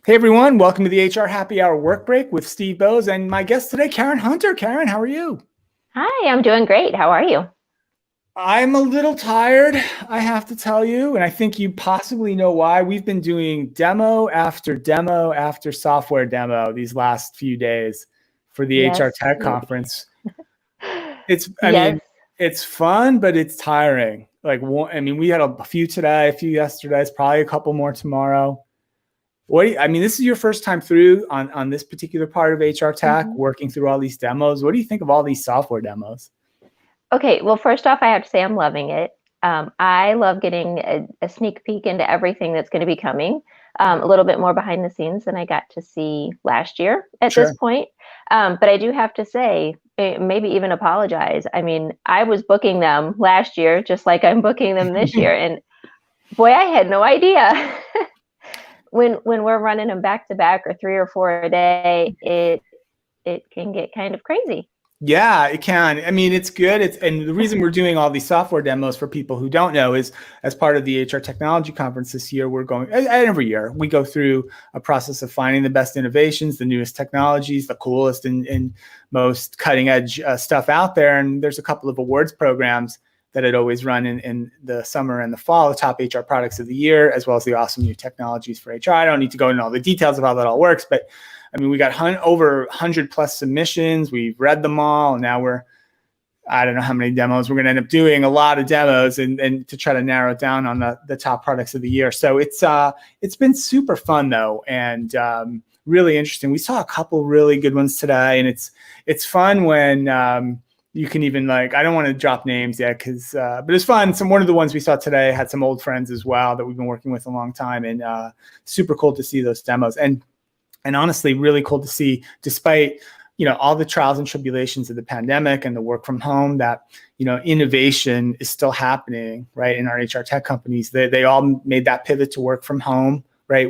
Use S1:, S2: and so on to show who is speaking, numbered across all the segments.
S1: Hey everyone, welcome to the HR Happy Hour Work Break with Steve Bowes and my guest today, Karen Hunter. Karen, how are you?
S2: Hi, I'm doing great. How are you?
S1: I'm a little tired, I have to tell you, and I think you possibly know why. We've been doing demo after software demo these last few days for the HR
S2: Yes.
S1: Tech Conference. It's, I
S2: Yes.
S1: mean, it's fun, but it's tiring. We had a few today, a few yesterday, it's probably a couple more tomorrow. This is your first time through on this particular part of HR Tech,
S2: hmm
S1: working through all these demos. What do you think of all these software demos?
S2: Okay, well, first off, I have to say I'm loving it. I love getting a sneak peek into everything that's going to be coming, a little bit more behind the scenes than I got to see last year at this
S1: Sure.
S2: point. But I do have to say, maybe even apologize. I mean, I was booking them last year, just like I'm booking them this year. And boy, I had no idea. When we're running them back to back or three or four a day, it can get kind of crazy.
S1: Yeah, it can. I mean, it's good. And the reason we're doing all these software demos for people who don't know is as part of the HR Technology Conference this year, we're going, and every year, we go through a process of finding the best innovations, the newest technologies, the coolest and most cutting edge stuff out there. And there's a couple of awards programs that I'd always run in the summer and the fall, the top HR products of the year, as well as the awesome new technologies for HR. I don't need to go into all the details of how that all works, but I mean, we got over 100 plus submissions. We've read them all. And now I don't know how many demos. We're going to end up doing a lot of demos and to try to narrow it down on the top products of the year. So it's been super fun though. And really interesting. We saw a couple really good ones today, and it's fun when you can even I don't want to drop names yet but it's fun. One of the ones we saw today had some old friends as well that we've been working with a long time, and super cool to see those demos. And honestly, really cool to see, despite all the trials and tribulations of the pandemic and the work from home, that innovation is still happening, right? In our HR tech companies, they all made that pivot to work from home, right?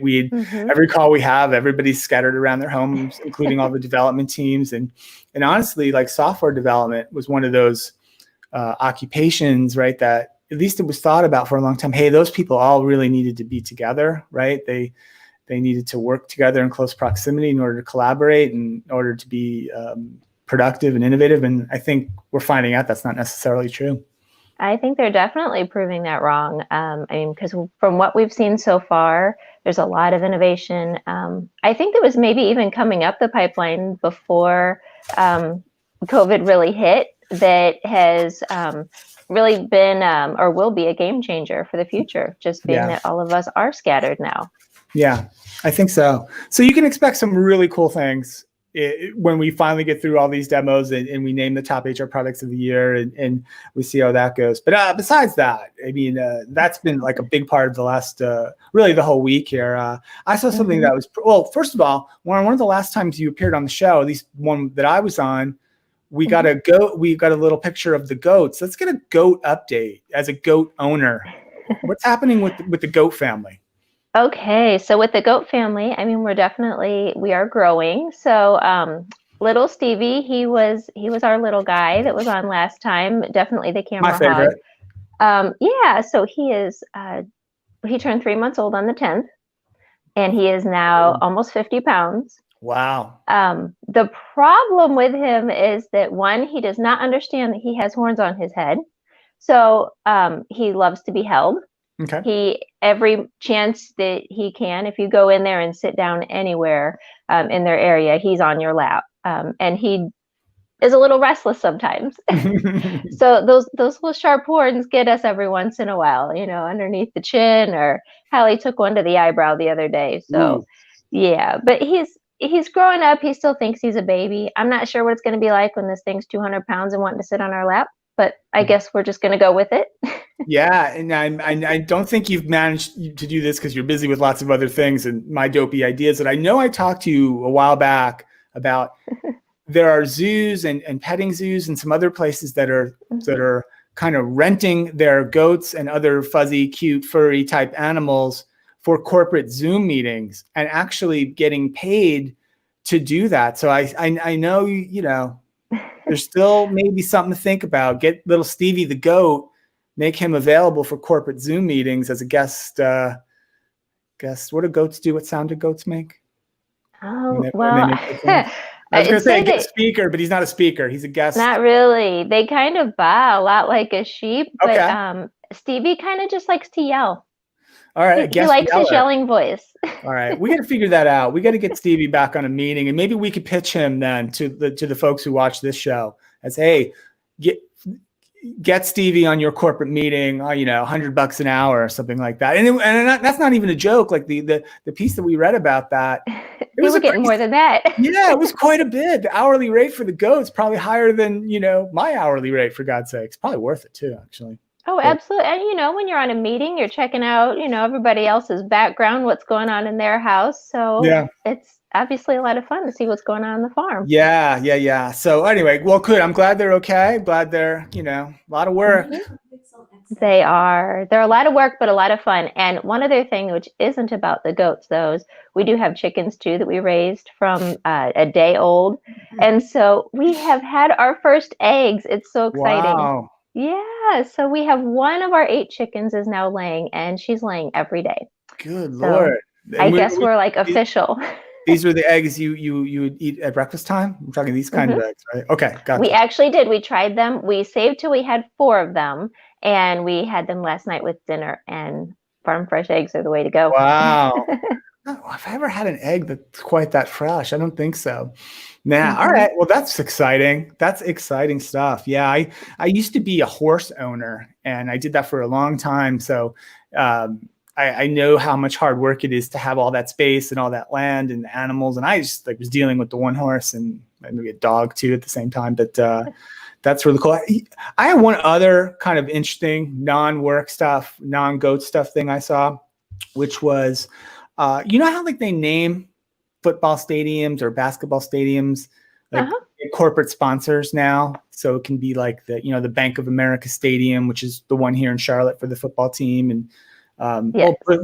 S1: Every call we have, everybody's scattered around their homes, including all the development teams, and honestly, software development was one of those occupations, right? That at least it was thought about for a long time. Hey, those people all really needed to be together, right? They needed to work together in close proximity in order to collaborate, in order to be productive and innovative. And I think we're finding out that's not necessarily true.
S2: I think they're definitely proving that wrong. Because from what we've seen so far, there's a lot of innovation. I think that was maybe even coming up the pipeline before COVID really hit, that has really been or will be a game changer for the future, just being that all of us are scattered now.
S1: Yeah, I think so. So you can expect some really cool things when we finally get through all these demos and we name the top HR products of the year, and we see how that goes. But besides that, I mean, that's been a big part of the last, really the whole week here. I saw something that was, well, first of all, one of the last times you appeared on the show, at least one that I was on, we got a little picture of the goats. Let's get a goat update as a goat owner. What's happening with the goat family?
S2: Okay, so with the goat family, I mean, we are growing. So little Stevie, he was our little guy that was on last time. Definitely the
S1: My
S2: camera hog.
S1: favorite.
S2: Yeah, so he turned 3 months old on the 10th, and he is now almost 50 pounds.
S1: Wow.
S2: The problem with him is that, one, he does not understand that he has horns on his head. So he loves to be held.
S1: Okay.
S2: Every chance that he can, if you go in there and sit down anywhere in their area, he's on your lap. And he is a little restless sometimes. So those little sharp horns get us every once in a while, underneath the chin, or Hallie took one to the eyebrow the other day. So
S1: Ooh.
S2: yeah, but he's growing up. He still thinks he's a baby. I'm not sure what it's going to be like when this thing's 200 pounds and wanting to sit on our lap, but I guess we're just going to go with it.
S1: Yeah, and I don't think you've managed to do this because you're busy with lots of other things and my dopey ideas. That I know I talked to you a while back about. There are zoos and petting zoos and some other places that are kind of renting their goats and other fuzzy, cute, furry type animals for corporate Zoom meetings and actually getting paid to do that. So I know, there's still maybe something to think about. Get little Stevie the goat, make him available for corporate Zoom meetings as a guest. What do goats do? What sound do goats make?
S2: Oh,
S1: When they
S2: well,
S1: make the things. I was going
S2: I'd
S1: to say
S2: say
S1: a guest
S2: they
S1: speaker, but he's not a speaker. He's a guest.
S2: not really. They kind of baa a lot like a sheep, but
S1: Okay.
S2: Stevie kind of just likes to yell.
S1: All right. A
S2: He
S1: guest
S2: likes his
S1: yeller.
S2: yelling voice.
S1: All right. We got to figure that out. We got to get Stevie back on a meeting, and maybe we could pitch him then to the folks who watch this show as, hey, get Stevie on your corporate meeting, $100 an hour or something like that. And that's not even a joke. Like the piece that we read about that,
S2: They were getting more than that.
S1: yeah, it was quite a bit. The hourly rate for the goat's probably higher than, my hourly rate, for God's sake. It's probably worth it too, actually.
S2: Oh, absolutely. And when you're on a meeting, you're checking out, everybody else's background, what's going on in their house. So
S1: Yeah.
S2: it's obviously a lot of fun to see what's going on the farm.
S1: Yeah. So anyway, well, good. I'm glad they're okay. Glad they're, a lot of work.
S2: Mm-hmm. They're a lot of work, but a lot of fun. And one other thing, which isn't about the goats, though, is we do have chickens too that we raised from a day old. And so we have had our first eggs. It's so exciting.
S1: Wow.
S2: Yeah. So we have one of our 8 chickens is now laying, and she's laying every day.
S1: Good Lord.
S2: I guess we're like official.
S1: These were the eggs you eat at breakfast time? I'm talking these kind of eggs, right? Okay, gotcha.
S2: We actually did. We tried them. We saved till we had 4 of them, and we had them last night with dinner, and farm fresh eggs are the way to go.
S1: Wow. Have I ever had an egg that's quite that fresh? I don't think so. Nah. All right. Well, that's exciting. That's exciting stuff. Yeah. I used to be a horse owner, and I did that for a long time. So I know how much hard work it is to have all that space and all that land and animals. And I just was dealing with the one horse and maybe a dog too at the same time. But that's really cool. I have one other kind of interesting non-work stuff, non-goat stuff thing I saw, which was, how like they name football stadiums or basketball stadiums, like corporate sponsors now. So it can be like the Bank of America Stadium, which is the one here in Charlotte for the football team, and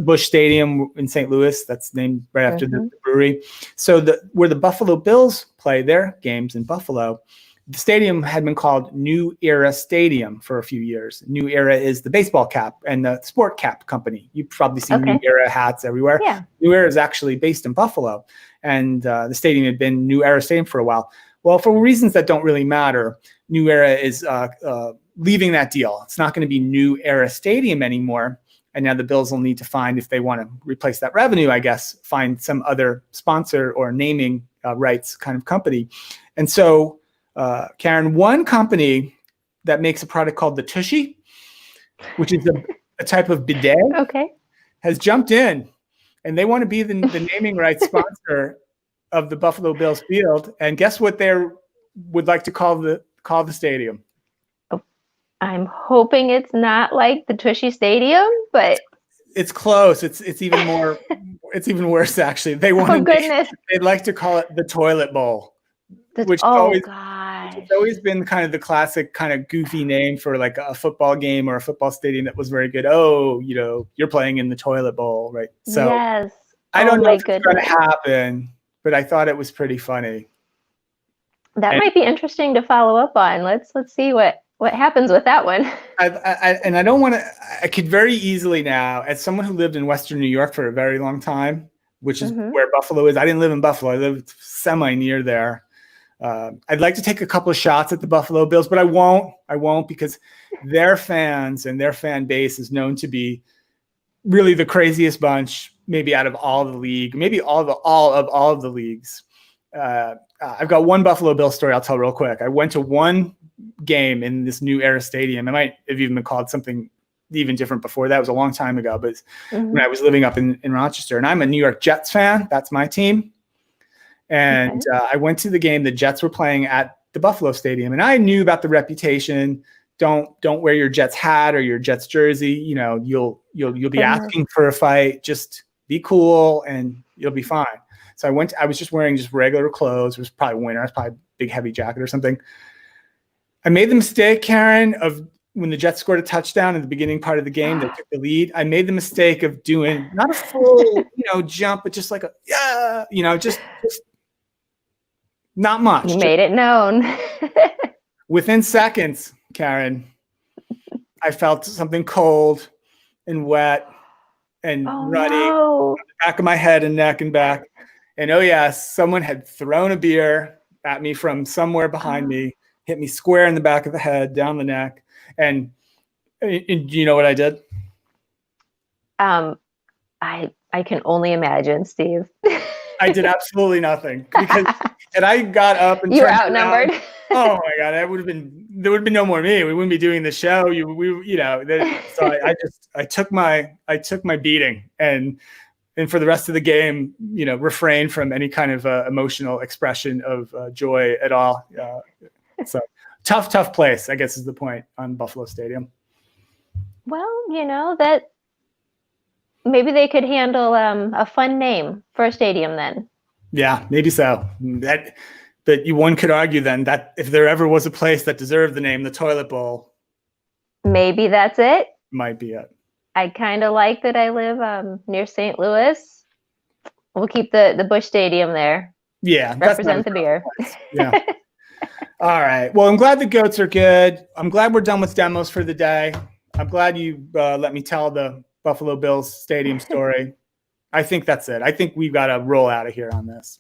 S1: Busch Stadium in St. Louis, that's named right after the brewery. So where the Buffalo Bills play their games in Buffalo, the stadium had been called New Era Stadium for a few years. New Era is the baseball cap and the sport cap company. You've probably seen New Era hats everywhere.
S2: Yeah.
S1: New Era is actually based in Buffalo, and the stadium had been New Era Stadium for a while. Well, for reasons that don't really matter, New Era is leaving that deal. It's not going to be New Era Stadium anymore. And now the Bills will need to find, if they want to replace that revenue, I guess, find some other sponsor or naming rights kind of company. And so, Karen, one company that makes a product called the Tushy, which is a type of bidet, has jumped in, and they want to be the naming rights sponsor of the Buffalo Bills field. And guess what they would like to call the stadium?
S2: I'm hoping it's not like the Tushy Stadium, but
S1: it's close. It's even more. It's even worse, actually. They want they'd like to call it the Toilet Bowl, which it's always been kind of the classic kind of goofy name for like a football game or a football stadium that was very good. Oh, you're playing in the Toilet Bowl, right? So
S2: yes.
S1: I don't know if it's going to happen, but I thought it was pretty funny.
S2: That might be interesting to follow up on. Let's see what happens with that one.
S1: I don't want to. I could very easily now, as someone who lived in Western New York for a very long time, which is where Buffalo is. I didn't live in Buffalo. I lived semi near there. I'd like to take a couple of shots at the Buffalo Bills, but I won't. Because their fans and their fan base is known to be really the craziest bunch, maybe out of all the league, maybe all of the leagues. I've got one Buffalo Bills story I'll tell real quick. I went to one game in this New Era Stadium. It might have even been called something even different before that. It was a long time ago, but when I was living up in Rochester, and I'm a New York Jets fan. That's my team. And I went to the game. The Jets were playing at the Buffalo Stadium, and I knew about the reputation. Don't wear your Jets hat or your Jets jersey. You'll be asking for a fight. Just be cool and you'll be fine. So I was just wearing just regular clothes. It was probably winter. I was probably a big heavy jacket or something. I made the mistake, Karen, of when the Jets scored a touchdown in the beginning part of the game, they took the lead. I made the mistake of doing not a full, jump, but just like just not much.
S2: You made it known.
S1: Within seconds, Karen, I felt something cold and wet and running on the back of my head and neck and back. And oh yes, someone had thrown a beer at me from somewhere behind me, hit me square in the back of the head, down the neck. And you know what I did?
S2: I can only imagine, Steve.
S1: I did absolutely nothing because, and I got up and
S2: You were
S1: turned
S2: outnumbered.
S1: around. Oh my God, there would have been no more me. We wouldn't be doing the show. So I took my beating and for the rest of the game, refrain from any kind of emotional expression of joy at all. So tough place, I guess, is the point on Buffalo Stadium.
S2: Well, that maybe they could handle a fun name for a stadium then.
S1: Yeah, maybe so. But one could argue then that if there ever was a place that deserved the name, the Toilet Bowl,
S2: maybe that's it.
S1: Might be it.
S2: I kind of like that I live near St. Louis. We'll keep the Busch Stadium there.
S1: Yeah,
S2: represent the beer.
S1: Yeah. All right. Well, I'm glad the goats are good. I'm glad we're done with demos for the day. I'm glad you let me tell the Buffalo Bills stadium story. I think that's it. I think we've got to roll out of here on this.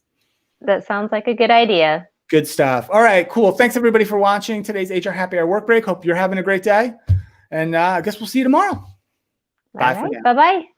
S2: That sounds like a good idea.
S1: Good stuff. All right, cool. Thanks everybody for watching today's HR Happy Hour Work Break. Hope you're having a great day. And I guess we'll see you tomorrow. Bye for now.
S2: Bye-bye.